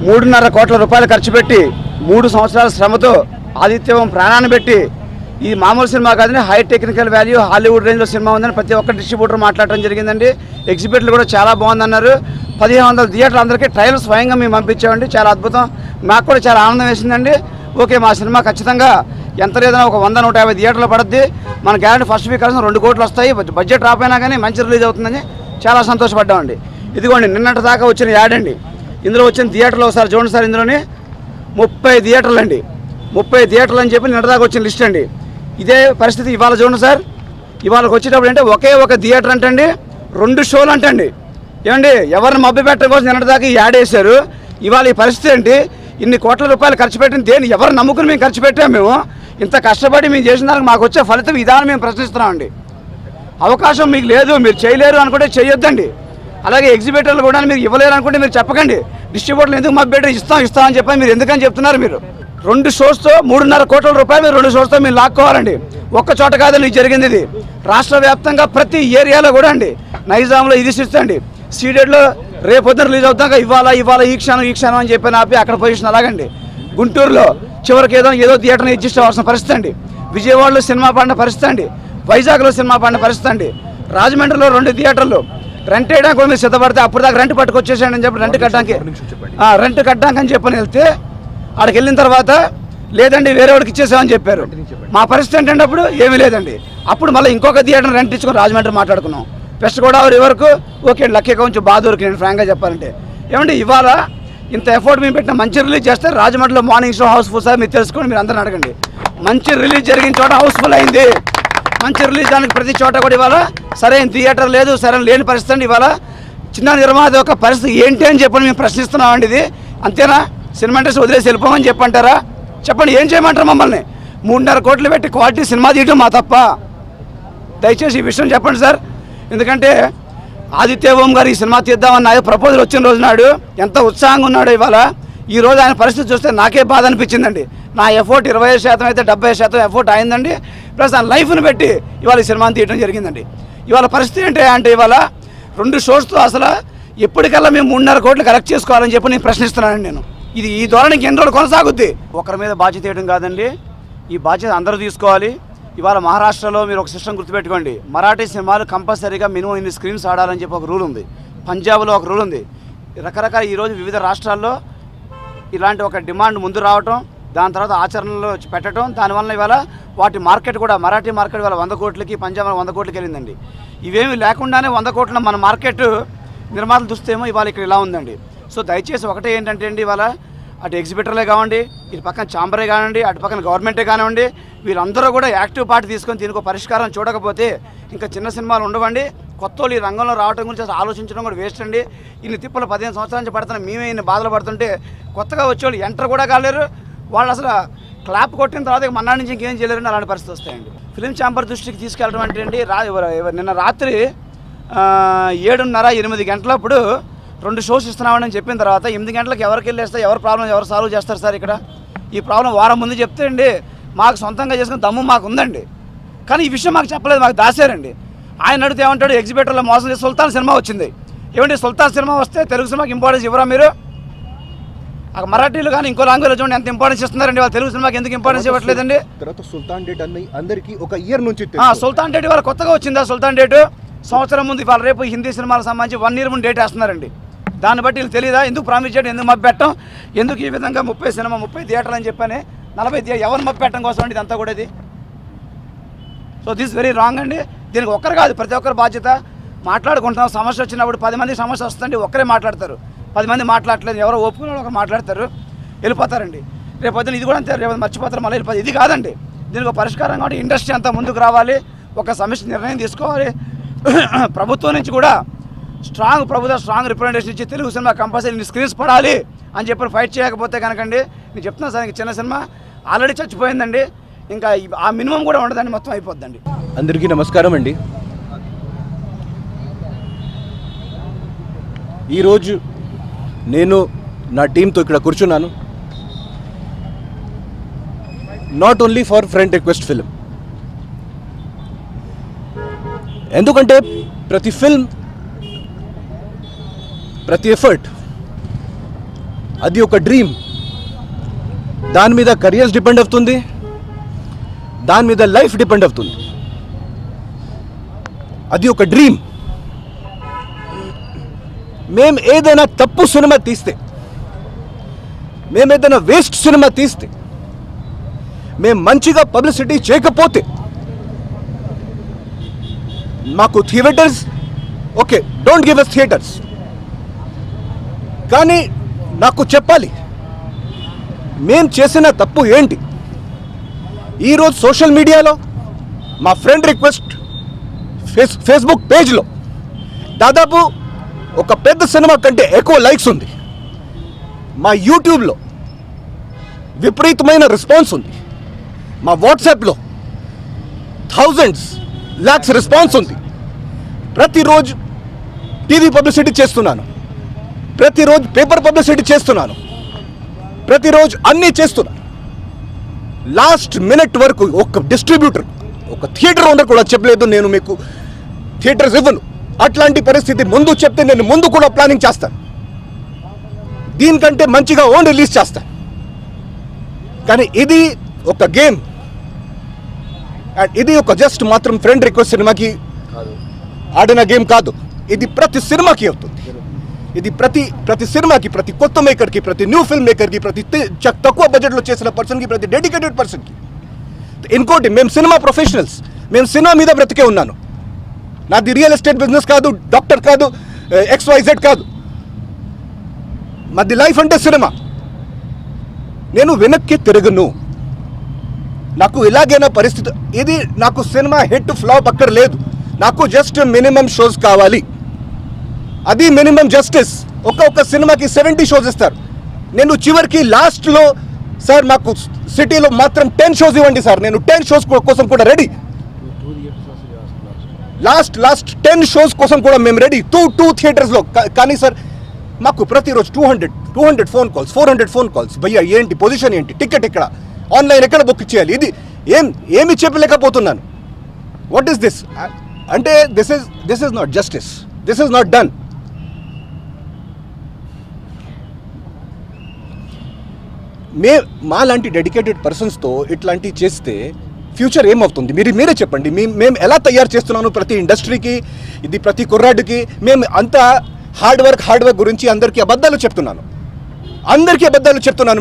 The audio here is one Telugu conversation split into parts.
3.5 కోట్ల రూపాయలు ఖర్చు పెట్టి 3 సంవత్సరాల శ్రమతో ఆదిత్యవం ప్రాణాన్ని పెట్టి ఈ మామూలు సినిమా కాదని హై టెక్నికల్ వాల్యూ హాలీవుడ్ రేంజ్లో సినిమా ఉందని ప్రతి ఒక్క డిస్ట్రిబ్యూటర్ మాట్లాడటం జరిగిందండి. ఎగ్జిబిట్లు కూడా చాలా బాగుందన్నారు. 1500 థియేటర్లు అందరికీ ట్రయల్ స్వయంగా మేము పంపించామండి. చాలా అద్భుతం, మాకు కూడా చాలా ఆనందం వేసిందండి. ఓకే, మా సినిమా ఖచ్చితంగా ఎంత లేదన్నా ఒక 100-150 థియేటర్లు పడుద్ది. మన గ్యారెంటీ ఫస్ట్ వీక్ కలిసి 2 కోట్లు వస్తాయి, బడ్జెట్ రాపోయినా కానీ మంచి రిలీజ్ అవుతుందని చాలా సంతోషపడ్డామండి. ఇదిగోండి నిన్నటి దాకా వచ్చిన యాడ్ అండి. ఇందులో వచ్చిన థియేటర్లు ఒకసారి చూడండి సార్. ఇందులోని 30 థియేటర్లు అండి, 30 థియేటర్లు అని చెప్పి నిన్నటి దాకా వచ్చిన లిస్ట్ అండి. ఇదే పరిస్థితి ఇవాళ చూడండి సార్. ఇవాళకి వచ్చేటప్పుడు అంటే ఒకే ఒక థియేటర్ అంటండి 2 షోలు అంటండి. ఏమండి, ఎవరిని మభ్య పెట్టడం కోసం నిన్నటి దాకా యాడ్ వేశారు. ఇవాళ ఈ పరిస్థితి ఏంటి? ఇన్ని కోట్ల రూపాయలు ఖర్చు పెట్టిన దేని ఎవరు నమ్ముకుని మేము ఖర్చు పెట్టాము? మేము ఇంత కష్టపడి మేము చేసిన దానికి మాకు వచ్చే ఫలితం ఇదాన్ని మేము ప్రశ్నిస్తున్నామండి. అవకాశం మీకు లేదు, మీరు చేయలేరు అనుకుంటే చేయొద్దండి. అలాగే ఎగ్జిబిటర్లు కూడా మీరు ఇవ్వలేరు అనుకుంటే మీరు చెప్పకండి. డిస్ట్రిబ్యూటర్లు ఎందుకు మభ్య ఇస్తామని చెప్పని మీరు ఎందుకని చెప్తున్నారు? మీరు 2 షోస్తో 3.5 కోట్ల రూపాయలు మీరు 2 షోస్తో మీరు లాక్కోవాలండి. ఒక్క చోట కాదని జరిగింది. ఇది రాష్ట్ర వ్యాప్తంగా ప్రతి ఏరియాలో కూడా అండి. నైజాంలో ఇది సిస్తండి, సీడెడ్లో రేపొద్దున రిలీజ్ అవుతాక ఇవాళ ఈ క్షణం అని చెప్పి ఆపి అక్కడ పొజిషన్ అలాగండి. గుంటూరులో చివరికి ఏదో థియేటర్ని అడ్జస్ట్ అవ్వాల్సిన పరిస్థితి అండి. విజయవాడలో సినిమా పడిన పరిస్థితి అండి. వైజాగ్లో సినిమా పడిన పరిస్థితి అండి. రాజమండ్రిలో 2 థియేటర్లు రెంట్ వేయడానికి కూడా మీరు సిద్ధపడితే అప్పుడు దాకా రెంట్ పట్టుకొచ్చేసాడు అని చెప్పి రెంట్ కట్టడానికి అని చెప్పని వెళ్తే అక్కడికి వెళ్ళిన తర్వాత లేదండి వేరే వాడికి ఇచ్చేసామని చెప్పారు. మా పరిస్థితి ఏంటంటే అప్పుడు ఏమీ లేదండి. అప్పుడు మళ్ళీ ఇంకొక థియేటర్ రెంట్ ఇచ్చుకొని రాజమండ్రి మాట్లాడుకున్నాం. వెస్ట్ గోదావరి వరకు ఓకే, లక్కీగా కొంచెం బాగా దొరికి నేను ఫ్రాంక్గా చెప్పాలంటే. ఏమంటే ఇవాళ ఇంత ఎఫర్ట్ మేము పెట్టిన మంచి రిలీజ్ చేస్తే రాజమండ్రిలో మార్నింగ్ షో హౌస్ఫుల్ సార్ మీరు తెలుసుకొని మీరు అందరిని అడగండి. మంచి రిలీజ్ జరిగిన చోట హౌస్ఫుల్ అయింది. మంచి రిలీజ్ దానికి ప్రతి చోట కూడా ఇవాళ సరైన థియేటర్ లేదు, సరైన లేని పరిస్థితి అండి. ఇవాళ చిన్న నిర్మాత యొక్క పరిస్థితి ఏంటి అని చెప్పని మేము ప్రశ్నిస్తున్నామండి. ఇది అంతేనా? సినిమా ఇండస్ట్రీ వదిలేసి వెళ్ళిపోమని చెప్పంటారా? చెప్పండి, ఏం చేయమంటారు మమ్మల్ని? 3.5 కోట్లు పెట్టి క్వాలిటీ సినిమా తీయటం మా తప్ప? దయచేసి ఈ విషయం చెప్పండి సార్. ఎందుకంటే ఆదిత్య ఓం గారు ఈ సినిమా తీద్దామన్న ప్రపోజల్ వచ్చిన రోజు నాడు ఎంత ఉత్సాహంగా ఉన్నాడు. ఇవాళ ఈ రోజు ఆయన పరిస్థితి చూస్తే నాకే బాధ అనిపించిందండి. నా ఎఫర్ట్ 25% అయితే 70% ఎఫర్ట్ అయిందండి. ప్లస్ ఆ లైఫ్ని పెట్టి ఇవాళ ఈ సినిమాని తీయడం జరిగిందండి. ఇవాళ పరిస్థితి ఏంటి అంటే ఇవాళ 2 షోస్తో అసలు ఎప్పటికల్లా మేము 3.5 కోట్లు కలెక్ట్ చేసుకోవాలని చెప్పి నేను ప్రశ్నిస్తున్నానండి. నేను ఈ ధోరణికి ఎన్ని రోజులు కొనసాగుద్ది? ఒకరి మీద బాధ్యత వేయడం కాదండి, ఈ బాధ్యత అందరూ తీసుకోవాలి. ఇవాళ మహారాష్ట్రలో మీరు ఒక సిస్టమ్ గుర్తుపెట్టుకోండి, మరాఠీ సినిమాలు కంపల్సరీగా మినిమం ఇన్ని స్క్రీన్స్ ఆడాలని చెప్పి ఒక రూల్ ఉంది. పంజాబ్లో ఒక రూల్ ఉంది. రకరకాల ఈరోజు వివిధ రాష్ట్రాల్లో ఇలాంటి ఒక డిమాండ్ ముందు రావటం, దాని తర్వాత ఆచరణలో పెట్టడం, దానివల్ల ఇవాళ వాటి మార్కెట్ కూడా మరాఠీ మార్కెట్ ఇవాళ 100 కోట్లకి, పంజాబ్ 100 కోట్లకి వెళ్ళిందండి. ఇవేమి లేకుండానే 100 కోట్ల మన మార్కెట్ నిర్మాతలు చూస్తేమో ఇవాళ ఇక్కడ ఇలా ఉందండి. సో దయచేసి ఒకటే ఏంటంటే అండి, ఇవాళ అటు ఎగ్జిబిటర్లే కావండి, ఇటు పక్కన ఛాంబరే కానివ్వండి, అటు పక్కన గవర్నమెంటే కానివ్వండి, వీళ్ళందరూ కూడా యాక్టివ్ పార్ట్ తీసుకొని దీనికి పరిష్కారం చూడకపోతే ఇంకా చిన్న సినిమాలు ఉండవండి. కొత్త వాళ్ళు ఈ రంగంలో రావడం గురించి అసలు ఆలోచించడం కూడా వేస్ట్ అండి. ఇన్ని తిప్పలు 15 సంవత్సరాల నుంచి పడుతున్నా, మేమే ఇన్ని బాధలు పడుతుంటే కొత్తగా వచ్చేవాళ్ళు ఎంటర్ కూడా కాలేరు. వాళ్ళు అసలు క్లాప్ కొట్టిన తర్వాత మన్నాడి నుంచి ఇంకేం చేయలేరని అలాంటి పరిస్థితి వస్తాయండి. ఫిలిం ఛాంబర్ దృష్టికి తీసుకెళ్ళడం అంటే అండి, నిన్న రాత్రి 7:30-8 గంటలప్పుడు 2 షోస్ ఇస్తున్నామని చెప్పిన తర్వాత 8 గంటలకు ఎవరికి వెళ్ళేస్తే ఎవరి ప్రాబ్లం ఎవరు సాల్వ్ చేస్తారు సార్? ఇక్కడ ఈ ప్రాబ్లం వారం ముందు చెప్తే అండి మాకు సొంతంగా చేసుకుని దమ్ము మాకు ఉందండి. కానీ ఈ విషయం మాకు చెప్పలేదు, మాకు దాసారండి. ఆయన అడిగితే ఏమంటాడు, ఎగ్జిబిటర్లో మోసం చేసి సుల్తాన్ సినిమా వచ్చింది. ఏమంటే సుల్తాన్ సినిమా వస్తే తెలుగు సినిమాకి ఇంపార్టెన్స్ ఇవ్వరా మీరు? అక్కడ మరాఠీలు కానీ ఇంకో లాంగ్వేజ్ చూడండి ఎంత ఇంపార్టెన్స్ ఇస్తున్నారండి. వాళ్ళు తెలుగు సినిమాకి ఎందుకు ఇంపార్టెన్స్ ఇవ్వట్లేదండి? తర్వాత సుల్తాన్ డేట్ అన్ని అందరికీ ఒక ఇయర్ నుంచి సుల్తాన్ డేట్ ఇవాళ కొత్తగా వచ్చిందా? సుల్తాన్ డేటు సంవత్సరం ముందు, ఇవాళ రేపు హిందీ సినిమాలకు సంబంధించి 1 ఇయర్ ముందు డేట్ వేస్తున్నారండి. దాన్ని బట్టి వీళ్ళు తెలియదా ఎందుకు ప్రామిస్ చేయడం, ఎందుకు మబ్బి పెట్టడం, ఎందుకు ఈ విధంగా 30 థియేటర్లు అని చెప్పని 40 థియేటర్ ఎవరు మబ్బి పెట్టడం కోసం అండి ఇదంతా కూడా ఇది. సో దిస్ వెరీ రాంగ్ అండి. దీనికి ఒక్కరు కాదు, ప్రతి ఒక్కరు బాధ్యత. మాట్లాడుకుంటున్నాం, సమస్య వచ్చినప్పుడు 10 మంది సమస్య వస్తుందండి, ఒక్కరే మాట్లాడతారు. 10 మంది మాట్లాడలేదు, ఎవరో ఒప్పుకున్న ఒకరు మాట్లాడతారు, వెళ్ళిపోతారండి. రేపు పొద్దున ఇది కూడా అంతే, రేపు మర్చిపోతారు, మళ్ళీ వెళ్ళిపోతారు. ఇది కాదండి, దీనికి ఒక పరిష్కారం కాబట్టి ఇండస్ట్రీ అంతా ముందుకు రావాలి, ఒక సమస్య నిర్ణయం తీసుకోవాలి. ప్రభుత్వం నుంచి కూడా స్ట్రాంగ్ రిప్రజెంటేషన్ ఇచ్చి తెలుగు సినిమా కంపల్సరీ స్క్రీన్స్ పడాలి అని చెప్పి ఫైట్ చేయకపోతే కనుకండి, నేను చెప్తున్నా సార్, చిన్న సినిమా ఆల్రెడీ చచ్చిపోయిందండి, ఇంకా ఆ మినిమం కూడా ఉండదండి, మొత్తం అయిపోద్దండి. అందరికీ నమస్కారం అండి. ఈరోజు నేను నా టీంతో ఇక్కడ కూర్చున్నాను, not only for friend request film. ఎందుకంటే ప్రతి ఫిల్మ్, ప్రతి ఎఫర్ట్ అది ఒక డ్రీమ్. దాని మీద కెరియర్స్ డిపెండ్ అవుతుంది, దాని మీద లైఫ్ డిపెండ్ అవుతుంది. అది ఒక డ్రీమ్. మేము ఏదైనా తప్పు సినిమా తీస్తే, మేము ఏదైనా వేస్ట్ సినిమా తీస్తే, మేము మంచిగా పబ్లిసిటీ చేయకపోతే మాకు theatres okay, don't give us theatres, కానీ నాకు చెప్పాలి మేం చేసిన తప్పు ఏంటి. ఈరోజు సోషల్ మీడియాలో మా ఫ్రెండ్ రిక్వెస్ట్ ఫేస్బుక్ పేజ్లో దాదాపు ఒక పెద్ద సినిమా కంటే ఎక్కువ లైక్స్ ఉంది. మా యూట్యూబ్లో విపరీతమైన రెస్పాన్స్ ఉంది. మా వాట్సాప్లో థౌజండ్స్ లాక్స్ రెస్పాన్స్ ఉంది. ప్రతిరోజు టీవీ పబ్లిసిటీ చేస్తున్నాను, ప్రతిరోజు పేపర్ పబ్లిసిటీ చేస్తున్నాను, ప్రతిరోజు అన్నీ చేస్తున్నాను. లాస్ట్ మినిట్ వరకు ఒక డిస్ట్రిబ్యూటర్, ఒక థియేటర్ ఓనర్ కూడా చెప్పలేదు నేను మీకు థియేటర్స్ ఇవ్వను. అట్లాంటి పరిస్థితి ముందు చెప్తే నేను ముందు కూడా ప్లానింగ్ చేస్తాను, దీనికంటే మంచిగా ఓన్ రిలీజ్ చేస్తాను. కానీ ఇది ఒక గేమ్, అండ్ ఇది ఒక జస్ట్ మాత్రం ఫ్రెండ్ రిక్వెస్ట్ సినిమాకి ఆడిన గేమ్ కాదు. ఇది ప్రతి సినిమాకి అవుతుంది. ఇది ప్రతి సినిమాకి, ప్రతి కొత్త మేకర్కి, ప్రతి న్యూ ఫిల్మ్ మేకర్కి, ప్రతి తక్కువ బడ్జెట్లో చేసిన పర్సన్కి, ప్రతి డెడికేటెడ్ పర్సన్కి. ఇంకోటి, మేము సినిమా ప్రొఫెషనల్స్, మేము సినిమా మీద బ్రతికే ఉన్నాను. నాది రియల్ ఎస్టేట్ బిజినెస్ కాదు, డాక్టర్ కాదు, XYZ కాదు. మాది లైఫ్ అంటే సినిమా. నేను వెనక్కి తిరగను. నాకు ఇలాగైనా పరిస్థితి, ఇది నాకు సినిమా హిట్ ఫ్లాప్ అక్కర్లేదు. నాకు జస్ట్ మినిమం షోస్ కావాలి. అది మినిమం జస్టిస్. ఒక్కొక్క సినిమాకి 70 షోస్ ఇస్తారు. నేను చివరికి లాస్ట్లో సార్ మాకు సిటీలో మాత్రం 10 షోస్ ఇవ్వండి సార్, నేను 10 షోస్ కోసం కూడా రెడీ. లాస్ట్ 10 షోస్ కోసం కూడా మేము రెడీ, 2 థియేటర్స్లో. కానీ సార్ మాకు ప్రతిరోజు 200 ఫోన్ కాల్స్, 400 ఫోన్ కాల్స్. భయ్యా ఏంటి పొజిషన్ ఏంటి, టికెట్ ఎక్కడ, ఆన్లైన్ ఎక్కడ బుక్ చేయాలి, ఇది ఏమి చెప్పలేకపోతున్నాను. వాట్ ఈస్ దిస్ అంటే this is not justice, this is not done. మా లాంటి డెడికేటెడ్ పర్సన్స్తో ఇట్లాంటివి చేస్తే ఫ్యూచర్ ఏమవుతుంది మీరే చెప్పండి. మేము ఎలా తయారు చేస్తున్నాను ప్రతి ఇండస్ట్రీకి, ఇది ప్రతి కుర్రాడికి. మేము అంతా హార్డ్ వర్క్ గురించి అందరికీ అబద్ధాలు చెప్తున్నాను.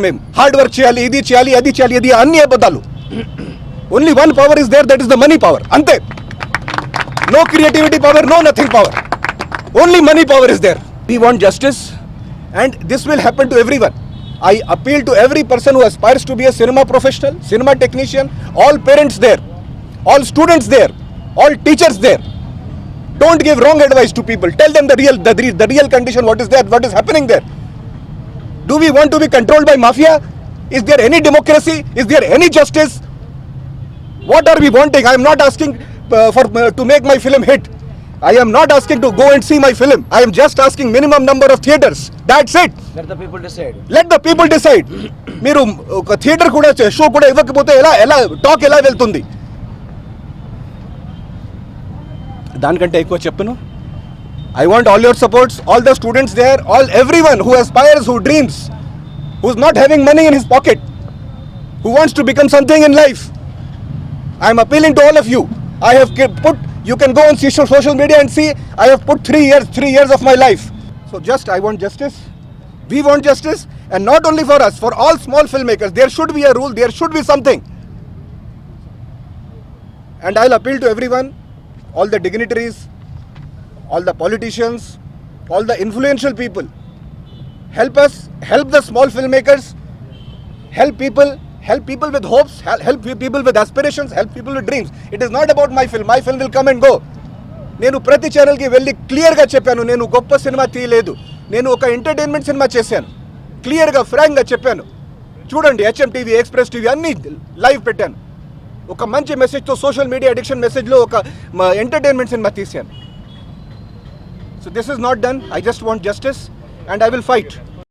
మేము హార్డ్ వర్క్ చేయాలి, ఇది చేయాలి, అది చేయాలి, ఇది అన్ని అబద్ధాలు. Only one power is there, that is the money power. అంతే. No creativity power, no nothing power. Only money power is there. We want justice and this will happen to everyone. I appeal to every person who aspires to be a cinema professional, cinema technician, all parents there, all students there, all teachers there. Don't give wrong advice to people. Tell them the real condition, what is there, what is happening there. Do we want to be controlled by mafia? Is there any democracy? Is there any justice? What are we wanting? I am not asking to make my film hit. I am not asking to go and see my film. I am just asking minimum number of theaters. That's it. Let the people decide. Let the people decide. మీరు ఒక థియేటర్ కూడా షో కూడా ఇవ్వకపోతే ఎలా టాక్ ఎలా వెళ్తుంది? దానికంటే ఎక్కువ చెప్పను. I want all your supports, all the students there, everyone who aspires, who dreams, who's not having money in his pocket, who wants to become something in life. I am appealing to all of you. I have put, you can go on social media and see, I have put 3 years of my life. So I want justice. We want justice, and not only for us, for all small filmmakers. There should be a rule, there should be something. And I'll appeal to everyone, all the dignitaries, all the politicians, all the influential people. Help us, help the small filmmakers, help people with hopes, help people with aspirations, help people with dreams. It is not about my film will come and go. నేను ప్రతి ఛానల్కి వెళ్ళి క్లియర్గా చెప్పాను, నేను గొప్ప సినిమా తీయలేదు, నేను ఒక ఎంటర్టైన్మెంట్ సినిమా చేశాను. క్లియర్గా ఫ్రాంక్గా చెప్పాను. చూడండి, HM TV, ఎక్స్ప్రెస్ టీవీ అన్నీ లైవ్ పెట్టాను. ఒక మంచి మెసేజ్తో, సోషల్ మీడియా అడిక్షన్ మెసేజ్లో ఒక ఎంటర్టైన్మెంట్ సినిమా తీశాను. So this is not done. I just want justice and I will fight.